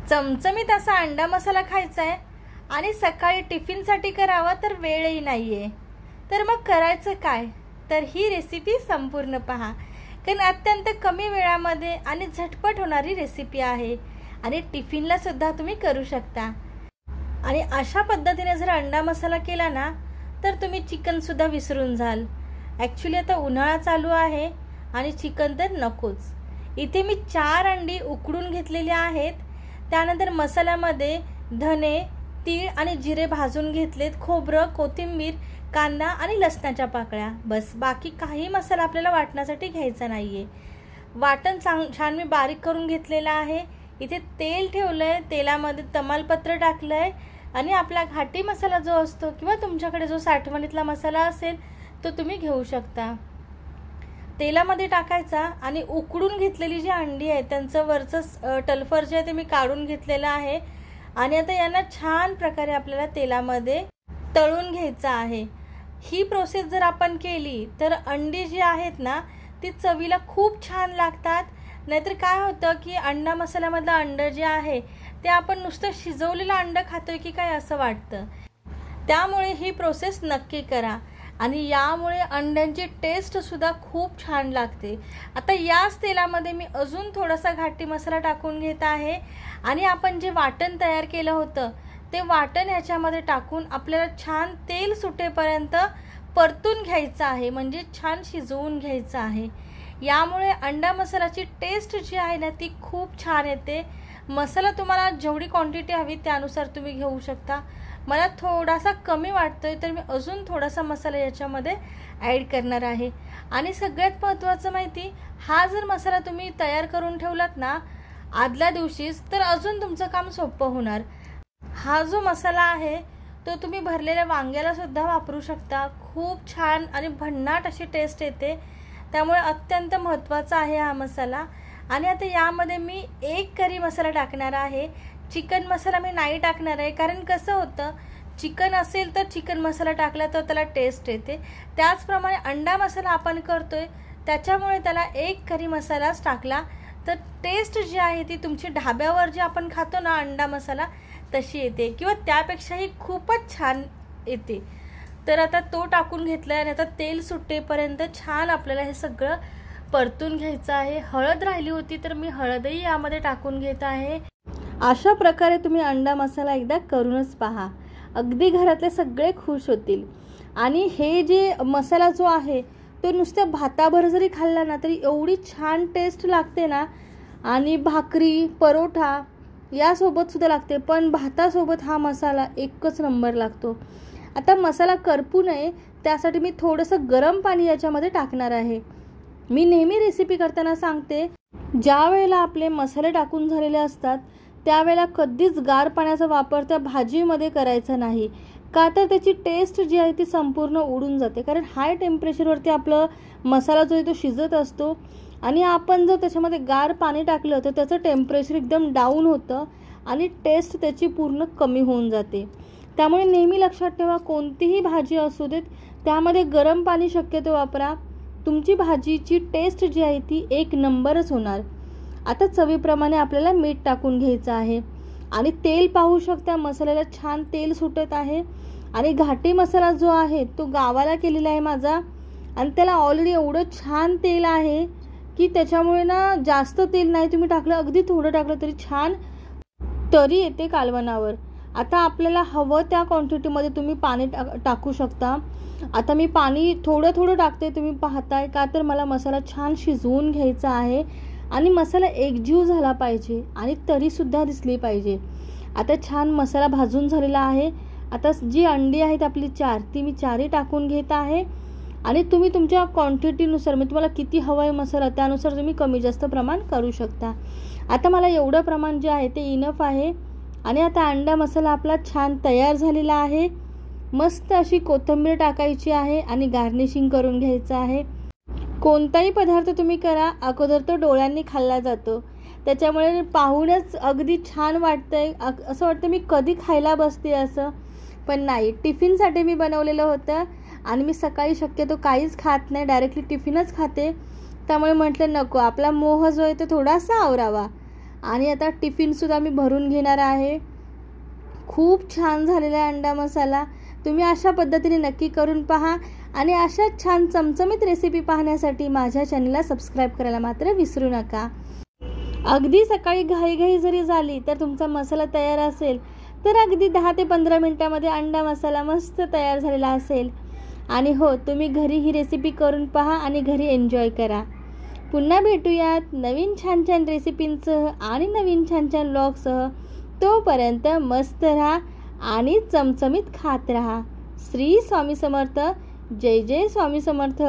चमचमीत असा अंडा मसाला खायचा आहे आणि सकाळी टिफिनसाठी करावा तर वेळही नाही आहे, तर मग करायचं काय? तर ही रेसिपी संपूर्ण पहा, कारण अत्यंत कमी वेळामध्ये आणि झटपट होणारी रेसिपी आहे आणि टिफिनला सुद्धा तुम्ही करू शकता। आणि अशा पद्धतीने जर अंडा मसाला केला ना तर तुम्ही चिकनसुद्धा विसरून जाल। ॲक्च्युली आता उन्हाळा चालू आहे आणि चिकन तर नकोच। इथे मी 4 अंडी उकडून घेतलेली आहेत। त्यानंतर मसाल्यामध्ये धने, तीळ आणि जिरे भाजून घेतलेत, खोबरं, कोथिंबीर, कांदा आणि लसणाच्या पाकळ्या, बस। बाकी काही मसाला आपल्याला वाटण्यासाठी घ्यायचा नाहीये। वाटण छान मी बारीक करून घेतलेलं आहे। इथे तेल ठेवलंय, तेलामध्ये तमालपत्र टाकलंय आणि आपला घाटी मसाला जो असतो किंवा तुमच्याकडे जो साठवणीतला मसाला असेल तो तुम्ही घेऊ शकता। तेलामध्ये टाकायचा आणि उकडून घेतलेली जी अंडी आहे त्यांचं वरचं टलफर जे आहे ते मी काढून घेतलेलं आहे आणि आता यांना छान प्रकारे आपल्याला तेलामध्ये तळून घ्यायचं आहे। ही प्रोसेस जर आपण केली तर अंडी जी आहेत ना ती चवीला खूप छान लागतात। नाहीतर काय होतं की अंडा मसाल्यामधलं अंडं जे आहे ते आपण नुसतं शिजवलेलं अंडं खातोय की काय असं वाटतं। त्यामुळे ही प्रोसेस नक्की करा आणि यामुळे अंड्यांची टेस्ट सुद्धा खूप छान लागते। आता याच तेलामध्ये मी अजून थोडासा घाटी मसाला टाकून घेत आहे आणि आपण जे वाटण तयार केलं होतं ते वाटण ह्याच्यामध्ये टाकून आपल्याला छान तेल सुटेपर्यंत परतून घ्यायचं आहे, म्हणजे छान शिजवून घ्यायचं आहे। यामुळे अंडा मसाल्याची टेस्ट जी आहे ना ती खूप छान येते। मसाला तुम्हाला जेवढी क्वांटिटी हवी त्यानुसार तुम्ही घेऊ शकता। मला थोडासा कमी वाटतोय तर मी अजून थोडासा मसाला याच्यामध्ये ॲड करणार आहे। आणि सगळ्यात महत्त्वाचं माहिती, हा जर मसाला तुम्ही तयार करून ठेवलात ना आदल्या दिवशीच तर अजून तुमचं काम सोपं होणार। हा जो मसाला आहे तो तुम्ही भरलेल्या वांग्याला सुद्धा वापरू शकता, खूप छान आणि भन्नाट अशी टेस्ट येते। त्यामुळे अत्यंत महत्त्वाचा आहे हा मसाला। आणि आता यामध्ये मी 1 करी मसाला टाकणार आहे। चिकन मसाला मी नाही टाकणार आहे, कारण कसं होतं चिकन असेल तर चिकन मसाला टाकला तर त्याला टेस्ट येते। त्याचप्रमाणे अंडा मसाला आपण करतोय त्याच्यामुळे त्याला 1 करी मसालाच टाकला तर टेस्ट जी आहे ती तुमची ढाब्यावर जे आपण खातो ना अंडा मसाला तशी येते किंवा त्यापेक्षाही खूपच छान येते। तर आता तो टाकून घेतला आणि आता तेल सुटेपर्यंत छान आपल्याला हे सगळं परतून घ्यायचं आहे। हळद राहिली होती तर मी हळदही यामध्ये टाकून घेत आहे। अशा प्रकारे तुम्ही अंडा मसाला एकदा करूनच पहा, अगदी घरातले सगळे खुश होतील। आणि हे जे मसाला जो आहे तो नुसत्या भाताभर जरी खाल्ला ना तरी एवढी छान टेस्ट लागते ना, आणि भाकरी, परोठा यासोबत सुद्धा लागते, पण भातासोबत हा मसाला एकच नंबर लागतो। आता मसाला करपू नये त्यासाठी मी थोडंसं गरम पाणी याच्यामध्ये टाकणार आहे। मी नेहमी रेसिपी करताना सांगते, ज्या वेळेला आपले मसाले टाकून झालेले असतात त्यावेळेला कधीच गार पाण्याचा वापर त्या भाजीमध्ये करायचा नाही, का तर त्याची टेस्ट जी आहे ती संपूर्ण उडून जाते। कारण हाय टेम्परेचरवरती आपलं मसाला जो आहे तो शिजत असतो आणि आपण जर त्याच्यामध्ये गार पाणी टाकलं तर त्याचं टेम्परेचर एकदम डाऊन होतं आणि टेस्ट त्याची पूर्ण कमी होऊन जाते। त्यामुळे नेहमी लक्षात ठेवा, कोणतीही भाजी असू देत त्यामध्ये गरम पाणी शक्यतो वापरा, तुमची भाजीची टेस्ट जी आहे ती 1 नंबरच होणार। आता चवीप्रमाणे आपल्याला मीठ टाकून घ्यायचं आहे आणि तेल पाहू शकता, मसाल्याला छान तेल सुटत आहे। आणि घाटी मसाला जो आहे तो गावाला केलेला आहे माझा आणि त्याला ऑलरेडी एवढं छान तेल आहे की त्याच्यामुळे ना जास्त तेल नाही तुम्ही टाकलं, अगदी थोडं टाकलं तरी छान तरी येते कालवणावर। आता आपल्याला हवं त्या क्वांटिटीमध्ये तुम्ही पाणी टाकू शकता। आता मी पाणी थोडं थोडं टाकते, तुम्ही पाहताय का, तर मला मसाला छान शिजवून घ्यायचा आहे आणि मसाला एकजीव झाला पाहिजे आणि तरीसुद्धा दिसली पाहिजे। आता छान मसाला भाजून झालेला आहे। आता जी अंडी आहेत आपली 4 ती मी 4ही टाकून घेत आहे आणि तुम्ही तुमच्या क्वांटिटीनुसार, म्हणजे तुम्हाला किती हवा आहे मसाला त्यानुसार तुम्ही कमी जास्त प्रमाण करू शकता। आता मला एवढं प्रमाण जे आहे ते इनफ आहे। आणि आता अंडा मसाला आपला छान तयार झालेला आहे। मस्त अशी कोथिंबीर टाकायची आहे आणि गार्निशिंग करून घ्यायचं आहे। कोणताही पदार्थ तुम्ही करा, अगोदर तो डोळ्यांनी खाल्ला जातो, त्याच्यामुळे पाहूनच अगदी छान वाटतंय, असं वाटतं मी कधी खायला बसते असं। पण नाही, टिफिनसाठी मी बनवलेलं होतं आणि मी सकाळी शक्यतो काहीच खात नाही, डायरेक्टली टिफिनच खाते। त्यामुळे म्हटलं नको, आपला मोह जो आहे तो थोडासा आवरावा आणि आता टिफिनसुद्धा मी भरून घेणार आहे. खूप छान झालेला आहे अंडा मसाला. तुम्ही अशा पद्धतीने नक्की करून पहा आणि अशा छान चमचमीत रेसिपी पाहण्यासाठी माझ्या चॅनलला सबस्क्राईब करायला मात्र विसरू नका. अगदी सकाळी घाईघाई जरी झाली तर तुमचा मसाला तयार असेल तर अगदी 10 ते 15 मिनिटामध्ये अंडा मसाला मस्त तयार झालेला असेल. आणि हो, तुम्ही घरी ही रेसिपी करून पहा आणि घरी एन्जॉय करा. पुन्हा भेटूयात नवीन छान छान रेसिपींसह आणि नवीन छान छान व्लॉगसह. तोपर्यंत मस्त राहा आणि चमचमीत खात राहा. श्री स्वामी समर्थ. जय जय स्वामी समर्थ.